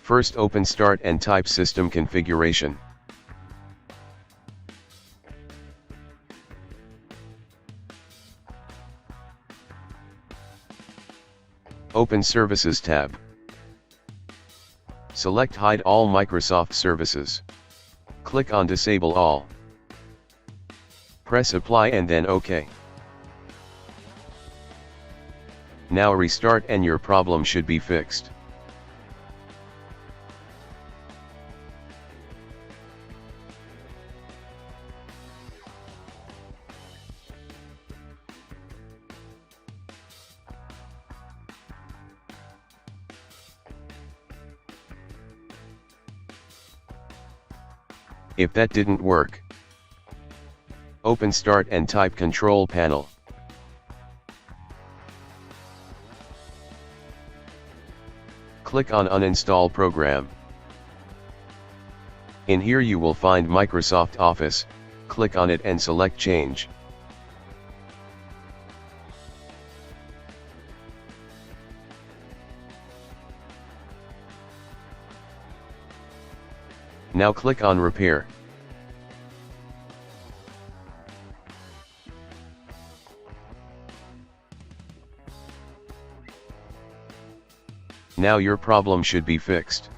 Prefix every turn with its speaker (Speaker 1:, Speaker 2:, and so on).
Speaker 1: First open Start and type System Configuration. Open Services tab. Select Hide all Microsoft services. Click on Disable all. Press Apply and then OK. Now restart and your problem should be fixed. If that didn't work, open Start and type Control Panel. Click on Uninstall Program. In here you will find Microsoft Office, click on it and select Change. Now click on Repair. Now your problem should be fixed.